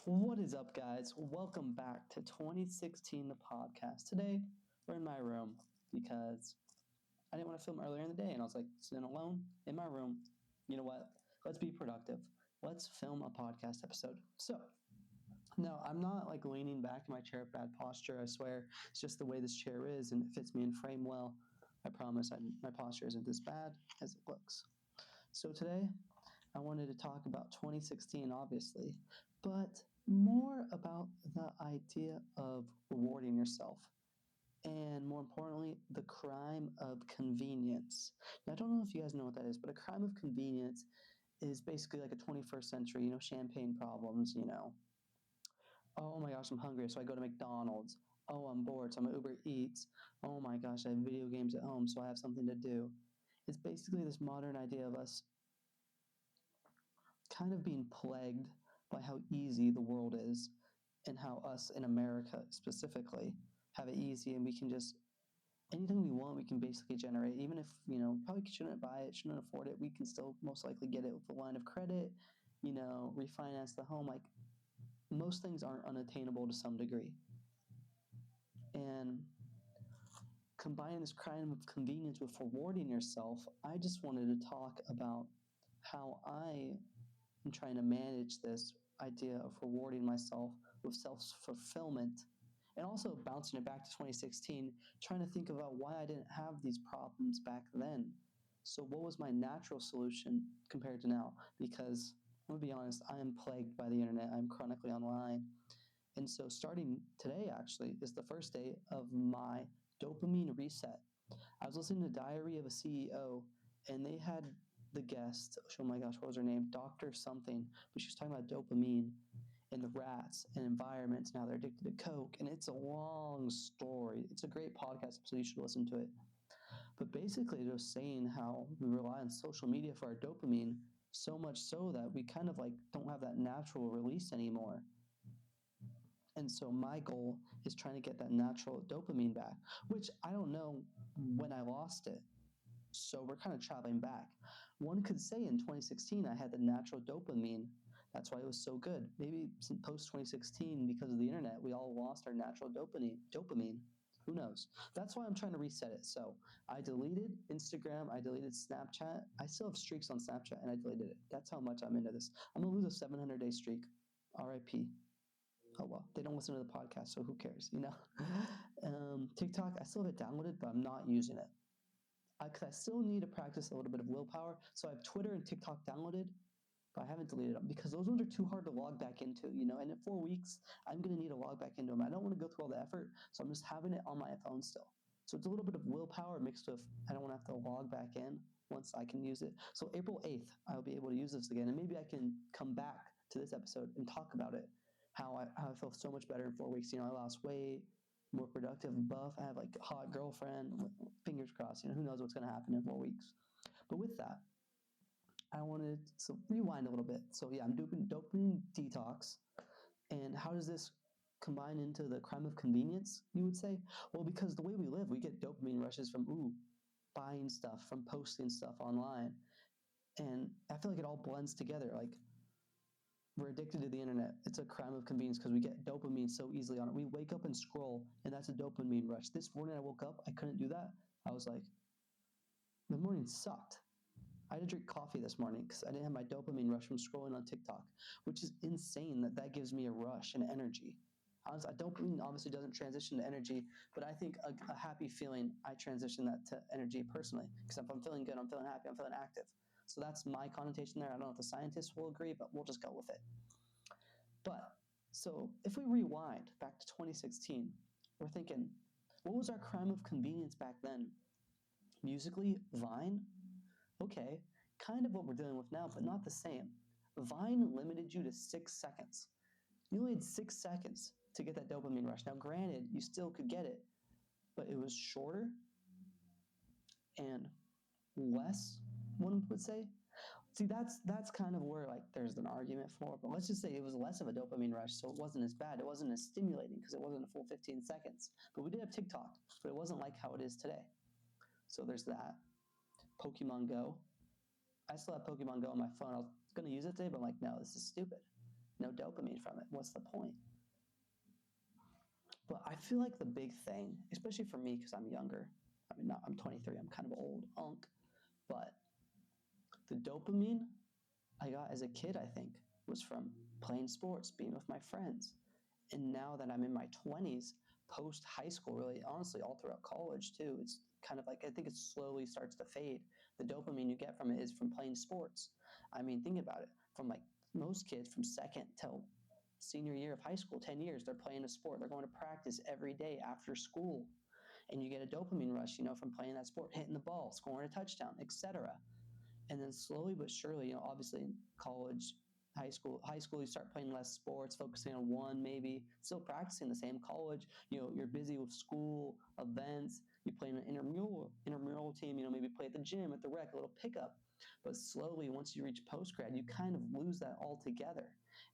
What is up, guys? Welcome back to 2016, the podcast. Today, we're in my room because I didn't want to film earlier in the day, and I was like, sitting alone in my room. You know what? Let's be productive. Let's film a podcast episode. So, no, I'm not like leaning back in my chair, bad posture. I swear, it's just the way this chair is, and it fits me in frame well. I promise my posture isn't as bad as it looks. So today, I wanted to talk about 2016, obviously, but more about the idea of rewarding yourself. And more importantly, the crime of convenience. Now, I don't know if you guys know what that is, but a crime of convenience is basically like a 21st century, champagne problems, Oh my gosh, I'm hungry, so I go to McDonald's. Oh, I'm bored, so I'm at Uber Eats. Oh my gosh, I have video games at home, so I have something to do. It's basically this modern idea of us kind of being plagued by how easy the world is and how us in America specifically have it easy, and we can just anything we want we can basically generate, even if probably shouldn't buy it, shouldn't afford it, we can still most likely get it with a line of credit, refinance the home. Like, most things aren't unattainable to some degree, and combining this crime of convenience with rewarding yourself, I just wanted to talk about how I am trying to manage this idea of rewarding myself with self-fulfillment, and also bouncing it back to 2016, trying to think about why I didn't have these problems back then. So what was my natural solution compared to now? Because I'm going to be honest, I am plagued by the internet. I'm chronically online. And so starting today, actually, is the first day of my dopamine reset. I was listening to Diary of a CEO, and they had the guest, oh my gosh, what was her name? Dr. something, but she was talking about dopamine and the rats and environments, and how they're addicted to Coke, and it's a long story. It's a great podcast, so you should listen to it. But basically, it was saying how we rely on social media for our dopamine, so much so that we kind of like don't have that natural release anymore. And so my goal is trying to get that natural dopamine back, which I don't know when I lost it. So we're kind of traveling back. One could say in 2016, I had the natural dopamine. That's why it was so good. Maybe post 2016, because of the internet, we all lost our natural dopamine. Who knows? That's why I'm trying to reset it. So I deleted Instagram. I deleted Snapchat. I still have streaks on Snapchat, and I deleted it. That's how much I'm into this. I'm going to lose a 700-day streak. RIP. Oh well, they don't listen to the podcast, so who cares, TikTok, I still have it downloaded, but I'm not using it. Because I still need to practice a little bit of willpower. So I have Twitter and TikTok downloaded, but I haven't deleted them because those ones are too hard to log back into, and in 4 weeks, I'm going to need to log back into them. I don't want to go through all the effort, so I'm just having it on my phone still. So it's a little bit of willpower mixed with I don't want to have to log back in once I can use it. So April 8th, I'll be able to use this again, and maybe I can come back to this episode and talk about it, how I feel so much better in 4 weeks. I lost weight, more productive, buff. I have like a hot girlfriend. Fingers crossed. Who knows what's going to happen in 4 weeks. But with that, I wanted to rewind a little bit. So yeah, I'm doing dopamine detox. And how does this combine into the crime of convenience, you would say? Well, because the way we live, we get dopamine rushes from buying stuff, from posting stuff online. And I feel like it all blends together. Like, we're addicted to the internet. It's a crime of convenience because we get dopamine so easily on it. We wake up and scroll, and that's a dopamine rush. This morning I woke up, I couldn't do that. I was like, the morning sucked. I had to drink coffee this morning because I didn't have my dopamine rush from scrolling on TikTok, which is insane that gives me a rush and energy. Honestly, dopamine obviously doesn't transition to energy, but I think a happy feeling, I transition that to energy personally, because if I'm feeling good, I'm feeling happy, I'm feeling active. So that's my connotation there. I don't know if the scientists will agree, but we'll just go with it. But so if we rewind back to 2016, we're thinking, what was our crime of convenience back then? Musically, Vine? Okay, kind of what we're dealing with now, but not the same. Vine limited you to 6 seconds. You only had 6 seconds to get that dopamine rush. Now, granted, you still could get it, but it was shorter and less, one would say. See, that's kind of where there's an argument for it, but let's just say it was less of a dopamine rush, so it wasn't as bad. It wasn't as stimulating because it wasn't a full 15 seconds. But we did have TikTok, but it wasn't like how it is today. So there's that. Pokemon Go. I still have Pokemon Go on my phone. I was going to use it today, but I'm like, no, this is stupid. No dopamine from it. What's the point? But I feel like the big thing, especially for me, because I'm younger, I'm 23, I'm kind of old unk, but the dopamine I got as a kid, I think, was from playing sports, being with my friends. And now that I'm in my 20s, post high school, really, honestly, all throughout college too, it's kind of like, I think it slowly starts to fade. The dopamine you get from it is from playing sports. I mean, think about it. From like most kids from second till senior year of high school, 10 years, they're playing a sport. They're going to practice every day after school. And you get a dopamine rush, from playing that sport, hitting the ball, scoring a touchdown, etc. And then slowly but surely, obviously in college, high school, you start playing less sports, focusing on one, maybe still practicing the same. College, you're busy with school, events, you play in an intramural team, maybe play at the gym, at the rec, a little pickup. But slowly, once you reach post-grad, you kind of lose that altogether.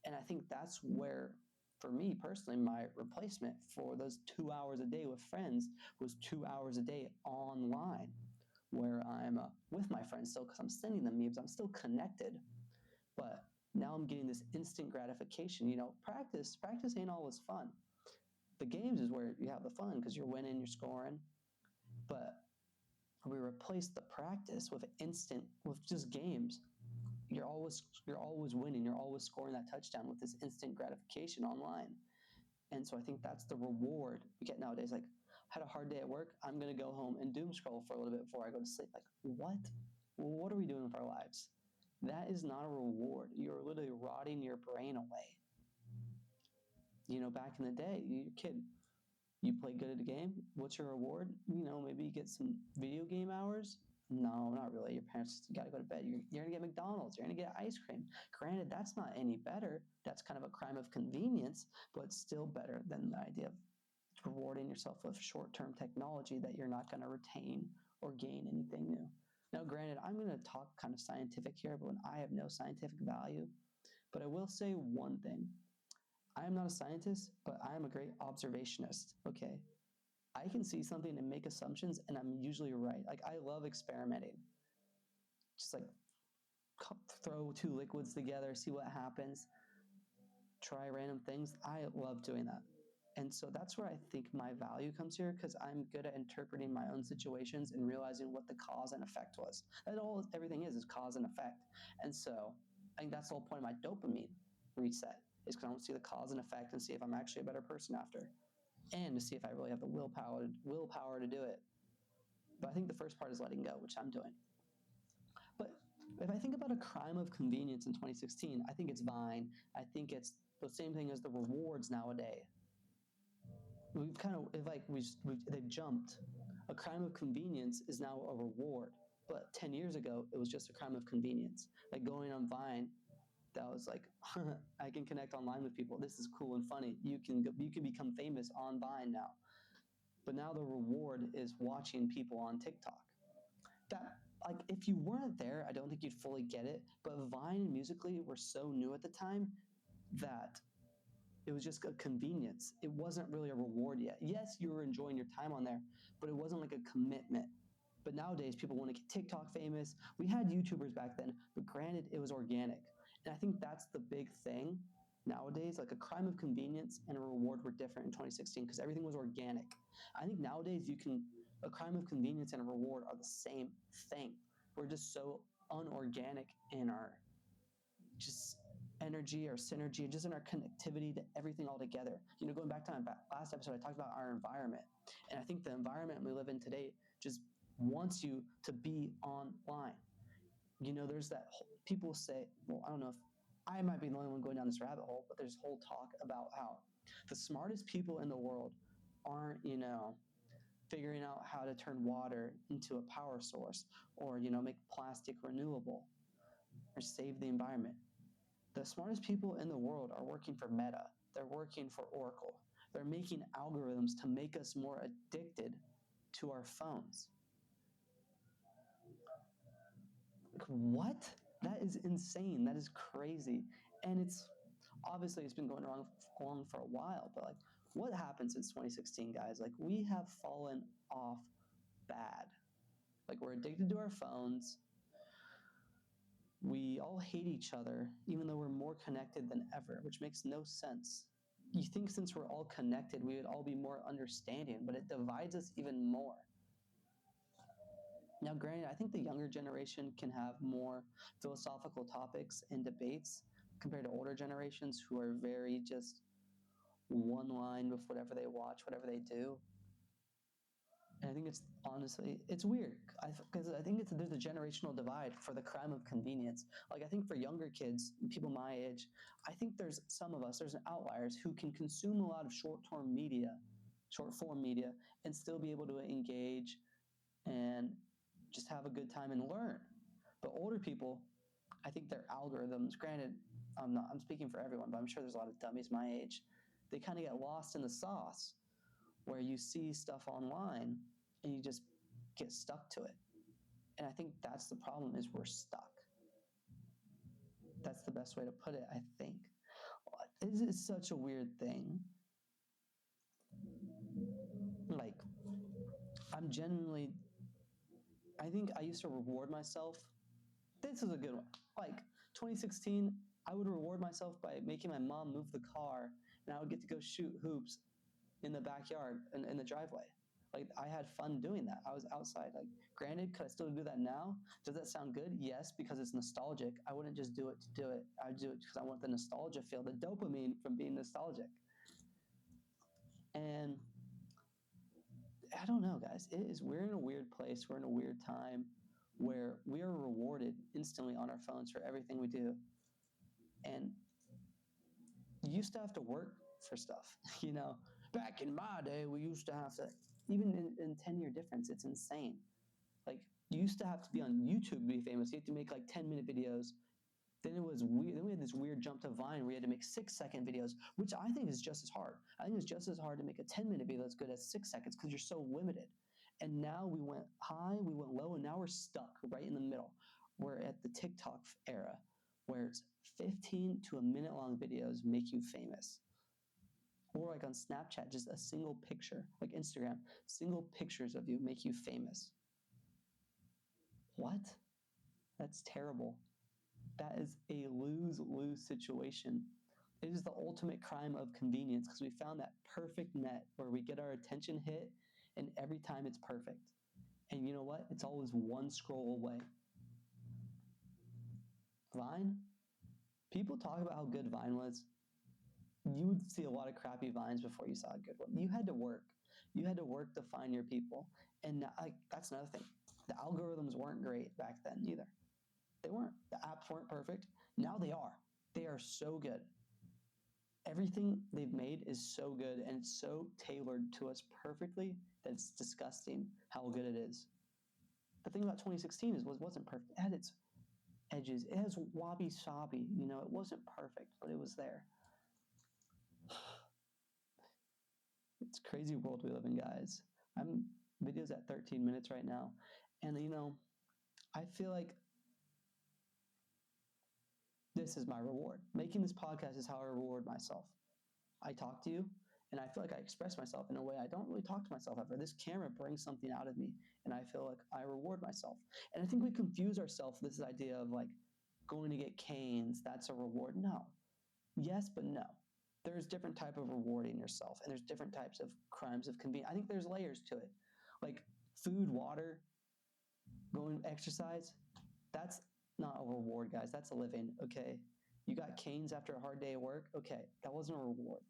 And I think that's where, for me personally, my replacement for those 2 hours a day with friends was 2 hours a day online, where I'm with my friends still, because I'm sending them memes, I'm still connected, but now I'm getting this instant gratification. Practice ain't always fun. The games is where you have the fun, because you're winning, you're scoring, but we replace the practice with just games. You're always winning, you're always scoring that touchdown with this instant gratification online. And so I think that's the reward we get nowadays. Like, had a hard day at work, I'm going to go home and doom scroll for a little bit before I go to sleep. Like, what? What are we doing with our lives? That is not a reward. You're literally rotting your brain away. Back in the day, you're a kid, you play good at a game. What's your reward? Maybe you get some video game hours. No, not really. Your parents got to go to bed. You're going to get McDonald's. You're going to get ice cream. Granted, that's not any better. That's kind of a crime of convenience, but it's still better than the idea of rewarding yourself with short-term technology that you're not going to retain or gain anything new. Now, granted, I'm going to talk kind of scientific here, but I have no scientific value. But I will say one thing. I am not a scientist, but I am a great observationist, okay? I can see something and make assumptions, and I'm usually right. Like, I love experimenting. Just like throw two liquids together, see what happens, try random things. I love doing that. And so that's where I think my value comes here, because I'm good at interpreting my own situations and realizing what the cause and effect was. Everything is cause and effect. And so I think that's the whole point of my dopamine reset, is because I want to see the cause and effect and see if I'm actually a better person after, and to see if I really have the willpower to do it. But I think the first part is letting go, which I'm doing. But if I think about a crime of convenience in 2016, I think it's Vine. I think it's the same thing as the rewards nowadays. They've jumped. A crime of convenience is now a reward, but 10 years ago, it was just a crime of convenience. Like going on Vine, that was like, I can connect online with people. This is cool and funny. You can become famous on Vine now. But now the reward is watching people on TikTok. If you weren't there, I don't think you'd fully get it. But Vine and Musical.ly were so new at the time that it was just a convenience. It wasn't really a reward yet. Yes, you were enjoying your time on there, but it wasn't like a commitment. But nowadays, people want to get TikTok famous. We had YouTubers back then, but granted, it was organic. And I think that's the big thing nowadays. Like, a crime of convenience and a reward were different in 2016 because everything was organic. I think nowadays a crime of convenience and a reward are the same thing. We're just so unorganic in our just energy, our synergy, just in our connectivity to everything all together. Going back to my last episode, I talked about our environment. And I think the environment we live in today just wants you to be online. There's that people say, well, I don't know if I might be the only one going down this rabbit hole, but there's whole talk about how the smartest people in the world aren't, figuring out how to turn water into a power source, or, make plastic renewable, or save the environment. The smartest people in the world are working for Meta. They're working for Oracle. They're making algorithms to make us more addicted to our phones. Like, what? That is insane. That is crazy. And it's been going on for a while, but like, what happened since 2016, guys? Like, we have fallen off bad. Like, we're addicted to our phones. We all hate each other, even though we're more connected than ever, which makes no sense. You think since we're all connected, we would all be more understanding, but it divides us even more. Now, granted, I think the younger generation can have more philosophical topics and debates compared to older generations who are very just one line with whatever they watch, whatever they do. And I think it's honestly, it's weird because I think there's a generational divide for the crime of convenience. Like I think for younger kids, people my age, I think there's some of us, there's outliers who can consume a lot of short form media, and still be able to engage and just have a good time and learn. But older people, I think their algorithms, granted, I'm speaking for everyone, but I'm sure there's a lot of dummies my age, they kind of get lost in the sauce where you see stuff online and you just get stuck to it. And I think that's the problem is we're stuck. That's the best way to put it, I think. It is such a weird thing. Like, I'm genuinely, I think I used to reward myself. This is a good one. Like 2016, I would reward myself by making my mom move the car and I would get to go shoot hoops in the backyard and in the driveway. Like I had fun doing that. I was outside. Like granted, could I still do that now? Does that sound good? Yes, because it's nostalgic. I wouldn't just do it to do it. I would do it because I want the nostalgia feel, the dopamine from being nostalgic. And I don't know, guys. We're in a weird place. We're in a weird time where we are rewarded instantly on our phones for everything we do. And you used to have to work for stuff, you know. Back in my day, we used to have to, even in 10-year difference, it's insane. Like, you used to have to be on YouTube to be famous. You had to make like 10-minute videos. Then it was weird. Then we had this weird jump to Vine where you had to make 6-second videos, which I think is just as hard. I think it's just as hard to make a 10-minute video that's good as 6 seconds because you're so limited. And now we went high, we went low, and now we're stuck right in the middle. We're at the TikTok era where it's 15 to a minute long videos make you famous. Or like on Snapchat, just a single picture, like Instagram, single pictures of you make you famous. What? That's terrible. That is a lose-lose situation. It is the ultimate crime of convenience because we found that perfect net where we get our attention hit and every time it's perfect. And you know what? It's always one scroll away. Vine? People talk about how good Vine was. You would see a lot of crappy Vines before you saw a good one. You had to work. You had to work to find your people. And that's another thing. The algorithms weren't great back then either. They weren't. The apps weren't perfect. Now they are. They are so good. Everything they've made is so good and it's so tailored to us perfectly that it's disgusting how good it is. The thing about 2016 is it wasn't perfect. It had its edges. It has wabi-sabi. You know, it wasn't perfect, but it was there. It's a crazy world we live in, guys. I'm videos at 13 minutes right now. And, you know, I feel like this is my reward. Making this podcast is how I reward myself. I talk to you, and I feel like I express myself in a way I don't really talk to myself ever. This camera brings something out of me, and I feel like I reward myself. And I think we confuse ourselves with this idea of like going to get canes, that's a reward. No. Yes, but no. There's different type of rewarding yourself, and there's different types of crimes of convenience. I think there's layers to it. Like food, water, going exercise, that's not a reward, guys. That's a living, okay? You got canes after a hard day of work? Okay, that wasn't a reward.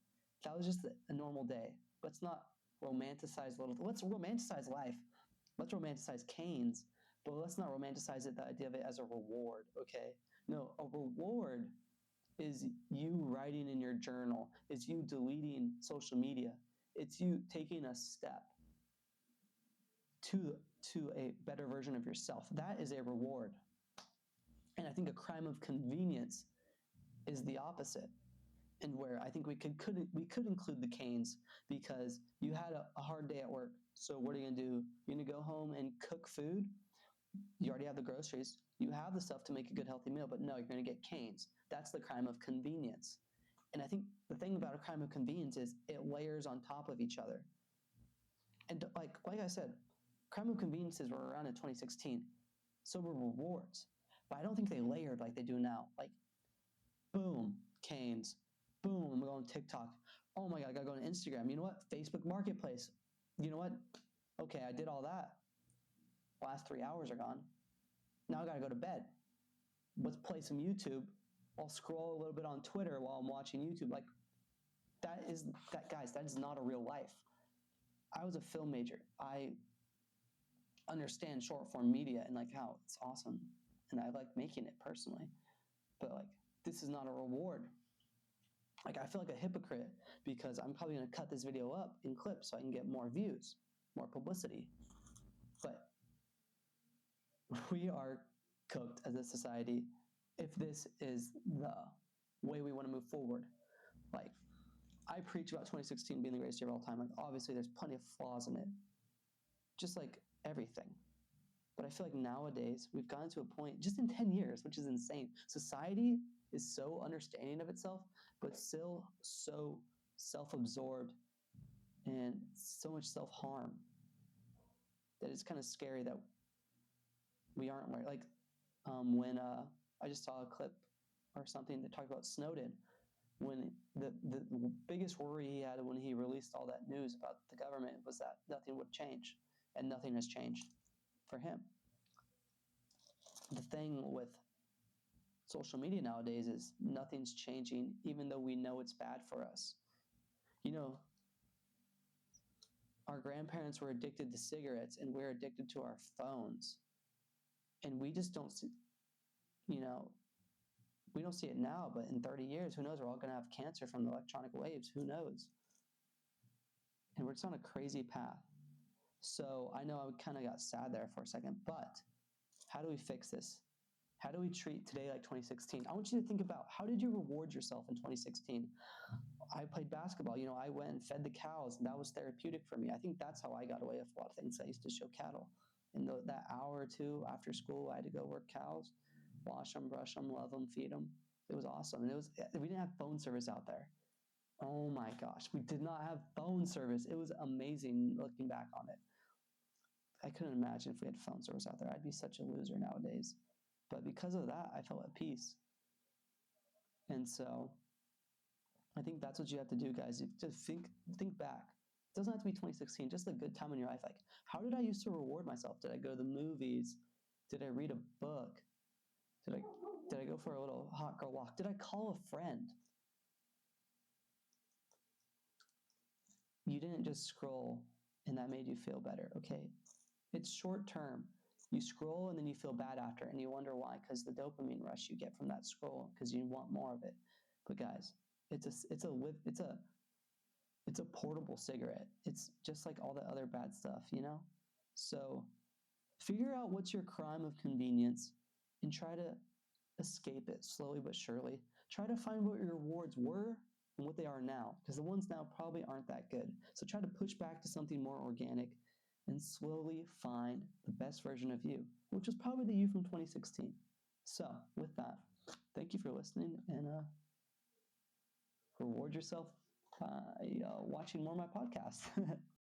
That was just a normal day. Let's not romanticize let's romanticize life. Let's romanticize canes, but let's not romanticize it, the idea of it as a reward, okay? No, a reward is you writing in your journal, it's you deleting social media, it's you taking a step to a better version of yourself. That is a reward. And I think a crime of convenience is the opposite. And where I think we could include the canes because you had a hard day at work. So what are you gonna do? You're gonna go home and cook food. You already have the groceries. You have the stuff to make a good healthy meal, but no, you're gonna get canes. That's the crime of convenience. And I think the thing about a crime of convenience is it layers on top of each other. And like I said, crime of conveniences were around in 2016. So were rewards. But I don't think they layered like they do now. Like, boom, Canes. Boom, I'm going to TikTok. Oh my God, I gotta go to Instagram. You know what? Facebook Marketplace. You know what? Okay, I did all that. Last 3 hours are gone. Now I gotta go to bed. Let's play some YouTube. I'll scroll a little bit on Twitter while I'm watching YouTube. Like, guys, that is not a real life. I was a film major. I understand short form media and like how it's awesome. And I like making it personally. But like, this is not a reward. Like, I feel like a hypocrite because I'm probably gonna cut this video up in clips so I can get more views, more publicity. But we are cooked as a society if this is the way we want to move forward. Like, I preach about 2016 being the greatest year of all time. Like, obviously, there's plenty of flaws in it, just like everything. But I feel like nowadays we've gotten to a point, just in 10 years, which is insane. Society is so understanding of itself, but still so self-absorbed and so much self-harm that it's kind of scary that we aren't aware. Like, when I just saw a clip or something that talked about Snowden, when the biggest worry he had when he released all that news about the government was that nothing would change, and nothing has changed for him. The thing with social media nowadays is nothing's changing, even though we know it's bad for us. You know, our grandparents were addicted to cigarettes, and we're addicted to our phones. And we just don't see, you know, we don't see it now, but in 30 years, who knows? We're all going to have cancer from the electronic waves. Who knows? And we're just on a crazy path. So I know I kind of got sad there for a second, but how do we fix this? How do we treat today like 2016? I want you to think about, how did you reward yourself in 2016? I played basketball. You know, I went and fed the cows, and that was therapeutic for me. I think that's how I got away with a lot of things. I used to show cattle. And that hour or two after school, I had to go work cows, wash them, brush them, love them, feed them. It was awesome. And we didn't have phone service out there. Oh my gosh, we did not have phone service. It was amazing looking back on it. I couldn't imagine if we had phone service out there. I'd be such a loser nowadays. But because of that, I felt at peace. And so I think that's what you have to do, guys. You just think back. It doesn't have to be 2016, just a good time in your life. Like, how did I used to reward myself? Did I go to the movies? Did I read a book? Did I go for a little hot girl walk? Did I call a friend? You didn't just scroll and that made you feel better, okay? It's short term. You scroll and then you feel bad after, and you wonder why, because the dopamine rush you get from that scroll, because you want more of it. But guys, it's a portable cigarette. It's just like all the other bad stuff, you know? So figure out what's your crime of convenience and try to escape it slowly but surely. Try to find what your rewards were and what they are now, because the ones now probably aren't that good. So try to push back to something more organic and slowly find the best version of you, which was probably the you from 2016. So with that, thank you for listening, and reward yourself by watching more of my podcasts.